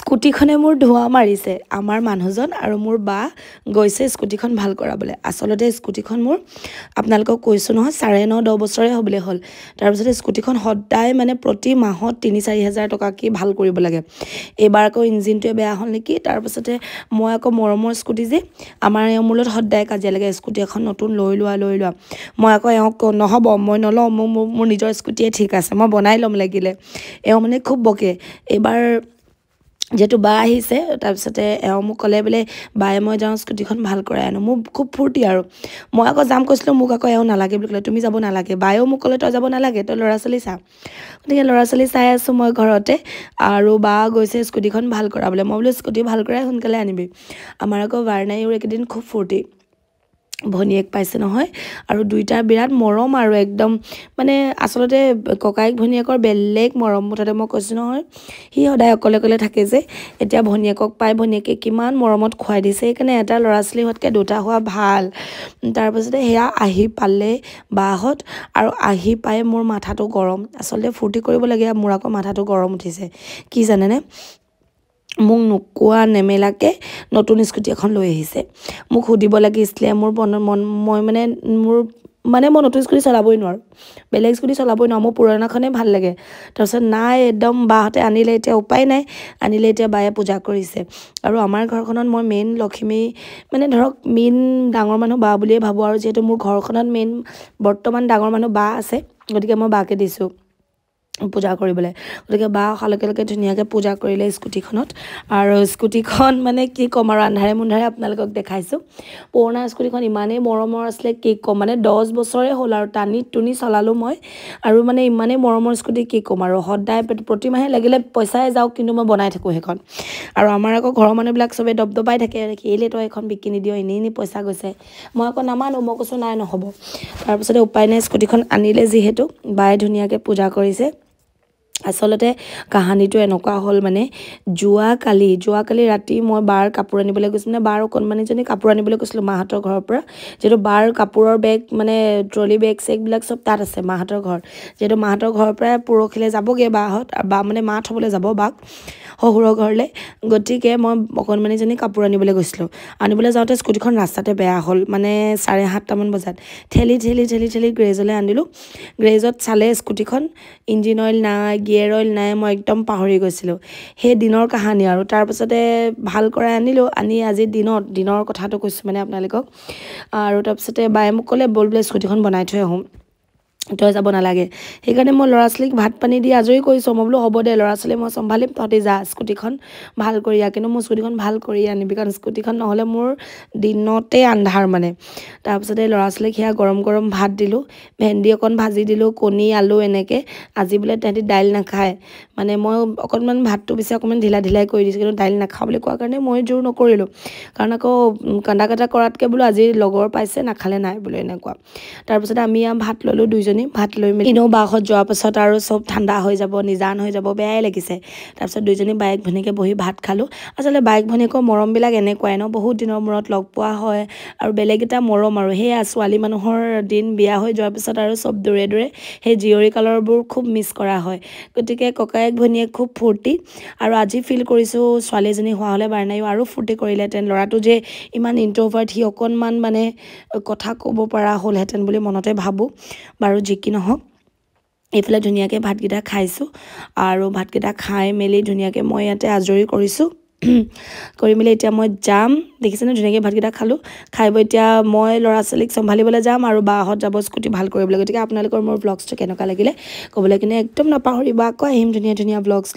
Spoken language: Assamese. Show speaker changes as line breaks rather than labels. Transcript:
স্কুটিখনে মোৰ ধোঁৱা মাৰিছে আমাৰ মানুহজন আৰু মোৰ বা গৈছে স্কুটিখন ভাল কৰাবলৈ আসলতে স্কুটিখন মোৰ আপোনালোকক কৈছো নহয় 9.5-10 বছৰে হ'বলে হ'ল তাৰপিছত স্কুটিখন সদায় মানে প্ৰতি মাহত 3-4 হাজাৰ টকা কি ভাল কৰিব লাগে এবাৰ আকৌ ইঞ্জিনটোৱে বেয়া হ'ল নেকি তাৰপিছতে মই আকৌ মৰমৰ স্কুটি যে আমাৰ মূলত সদায় কাজিয়া লাগে স্কুটি এখন নতুন লৈ লোৱা মই আকৌ এওক নহব মই নলওঁ মোৰ নিজৰ স্কুটিয়ে ঠিক আছে মই বনাই ল'ম লাগিলে এও মানে খুব বকে এবাৰ যেটো বা আহিছে তাৰপিছতে এও মোক ক'লে বোলে বায়ে মই যাওঁ স্কুটিখন ভাল কৰাই আনো মোক খুব ফূৰ্তি আৰু মই আকৌ যাম কৈছিলো মোক আকৌ এও নালাগে বুলি ক'লে তুমি যাব নালাগে বায়েও মোক ক'লে তই যাব নালাগে তই ল'ৰা ছোৱালী চা গতিকে ল'ৰা ছোৱালী চাই আছো মই ঘৰতে আৰু বা গৈছে স্কুটিখন ভাল কৰাবলৈ মই বোলো স্কুটি ভাল কৰাই সোনকালে আনিবি আমাৰ আকৌ বাৰনাইৰ একেদিন খুব ফূৰ্তি ভনিয়েক পাইছে নহয় আৰু দুইটা বিৰাট মৰম আৰু একদম মানে আসলতে ককাইক ভনিয়েকৰ বেলেগ মৰম মুঠতে মই কৈছো নহয় হি সদায় অকলে থাকে যে এতিয়া ভনিয়েকক পাই ভনিয়েকে কিমান মৰমত খুৱাই দিছে সেইকাৰণে এটা ল'ৰা ছোৱালী হতকে দুটা হোৱা ভাল তাৰপিছতে হেয়া আহি পালে বাহত আৰু আহি পাই মোৰ মাথাটো গৰম আসলতে ফূৰ্তি কৰিব লাগে মোৰ আকৌ মাথাটো গৰম উঠিছে কি জানেনে মোক নোকোৱা নেমেলাকে নতুন স্কুটি এখন লৈ আহিছে মোক সুধিব লাগিছিলে মোৰ মই মানে মই নতুন স্কুটি চলাবই নোৱাৰো বেলেগ স্কুটি চলাবই নোৱাৰো মোৰ পুৰণাখনে ভাল লাগে তাৰপিছত নাই একদম বাহতে আনিলে এতিয়া উপায় নাই আনিলে এতিয়া বায়ে পূজা কৰিছে আৰু আমাৰ ঘৰখনত মই মেইন লক্ষ্মী মানে ধৰক মেইন ডাঙৰ মানুহ বা বুলিয়ে ভাবো আৰু যেহেতু মোৰ ঘৰখনত মেইন বৰ্তমান ডাঙৰ মানুহ বা আছে গতিকে মই বাকে দিছো পূজা কৰিবলৈ গতিকে বা হালকে ধুনীয়াকে পূজা কৰিলে স্কুটিখনত আৰু স্কুটিখন মানে কি কম আৰু আন্ধাৰে মুন্ধাৰে আপোনালোকক দেখাইছো পুৰণা স্কুটিখন ইমানেই মৰমৰ আছিলে কি কম মানে 10 বছৰে হ'ল আৰু টানি টুনি চলালো মই আৰু মানে ইমানেই মৰমৰ স্কুটি কি কম আৰু সদায় প্ৰতি মাহে লাগিলে পইচাই যাওক কিন্তু মই বনাই থাকো হেখন আৰু আমাৰ আকৌ ঘৰৰ মানুহবিলাক সবে দবদবাই থাকে কেলে তই এখন বিকি নিদিয় এনেই পইচা গৈছে মই আকৌ নামানো মই কৈছো নাই নহব তাৰপিছতে উপায় নাই স্কুটিখন আনিলে যিহেতু বাই ধুনীয়াকে পূজা কৰিছে আসলতে কাহানীটো এনেকুৱা হ'ল মানে যোৱাকালি ৰাতি মই বাৰ কাপোৰ আনিবলৈ গৈছিলো মানে বাৰ অকণমানিজনী কাপোৰ আনিবলৈ গৈছিলো মাহঁতৰ ঘৰৰ পৰা যেটো বাৰ কাপোৰৰ বেগ মানে ট্ৰলি বেগ চেগবিলাক সব তাত আছে মাহঁতৰ ঘৰ যেটো মাহঁতৰ ঘৰৰ পৰা পুৰখিলে যাবগে বাহঁত বা মানে মা থবলৈ যাব বাক শহুৰৰ ঘৰলে গতিকে মই অকণমানিজনী কাপোৰ আনিবলৈ গৈছিলো আনিবলৈ যাওঁতে স্কুটিখন ৰাস্তাতে বেয়া হ'ল মানে 7:30 মান বজাত ঠেলি গ্ৰেজলৈ আনিলো গ্ৰেজত চালে স্কুটিখন ইঞ্জিন অইল নাই গিয়াৰ অইল নাই মই একদম পাহৰি গৈছিলো সেই দিনৰ কাহানী আৰু তাৰপিছতে ভাল কৰাই আনিলো আনি আজি দিনৰ কথাটো কৈছো মানে আপোনালোকক আৰু তাৰপিছতে বায়ে মোক ক'লে বল বোলে স্কুটিখন বনাই থৈ আহোঁ তই যাব নালাগে সেইকাৰণে মই ল'ৰা ছোৱালীক ভাত পানী দি আজৰি কৰিছো মই বোলো হ'ব দে ল'ৰা ছোৱালী মই চম্ভালিম তহঁতি যা স্কুটিখন ভাল কৰি কিন্তু মোৰ স্কুটিখন ভাল কৰি আনিবি কাৰণ স্কুটিখন নহ'লে মোৰ দিনতে আন্ধাৰ মানে তাৰপিছতে ল'ৰা ছোৱালীক সেয়া গৰম ভাত দিলো ভেন্দি অকণ ভাজি দিলো কণী আলু এনেকে আজি বোলে তেহেঁতি দাইল নাখায় মানে মই অকণমান ভাতটো বেছি অকণমান ঢিলাই কৰি দিছো কিন্তু দাইল নাখাওঁ বুলি কোৱাৰ কাৰণে মই জোৰ নকৰিলো কাৰণ আকৌ কান্দা কাটা কৰাতকে বোলো আজি লগৰ পাইছে নাখালে নাই বোলো এনেকুৱা তাৰপিছতে আমি ভাত ললো দুইজনী ভাত লৈ মেলি ইনো বাহত যোৱাৰ পাছত আৰু সব ঠাণ্ডা হৈ যাব নিজান হৈ যাব বেয়াই লাগিছে তাৰপিছত দুইজনী বাইক ভনীকে বহি ভাত খালো আচলতে বাইক ভনীকৰ মৰমবিলাক এনেকুৱাই ন বহুত দিনৰ মূৰত লগ পোৱা হয় আৰু বেলেগ এটা মৰম আৰু সেয়া ছোৱালী মানুহৰ দিন বিয়া হৈ যোৱাৰ পিছত আৰু সব দূৰে সেই জীয়ৰী কালৰবোৰ খুব মিছ কৰা হয় গতিকে ককায়েক ভনীয়ে খুব ফূৰ্তি আৰু আজি ফিল কৰিছো ছোৱালীজনী হোৱা হলে বাৰনাইও আৰু ফূৰ্তি কৰিলেহেঁতেন ল'ৰাটো যে ইমান ইন্ট্ৰভাৰ্ট সি অকণমান মানে কথা ক'ব পৰা হ'লহেঁতেন বুলি মনতে ভাবো বাৰু যি কি নহওক এইফালে ধুনীয়াকৈ ভাতকেইটা খাইছোঁ আৰু ভাতকেইটা খাই মেলি ধুনীয়াকৈ মই ইয়াতে আজৰি কৰিছোঁ কৰি মেলি এতিয়া মই যাম দেখিছেনে ধুনীয়াকৈ ভাতকেইটা খালোঁ খাই বৈ এতিয়া মই ল'ৰা ছোৱালীক চম্ভালিবলৈ যাম আৰু বাহঁত যাব স্কুটি ভাল কৰিবলৈ গতিকে আপোনালোকৰ মোৰ ব্লগছটো কেনেকুৱা লাগিলে ক'বলৈ কিনে একদম নাপাহৰিবা আকৌ আহিম ধুনীয়া ব্লগছ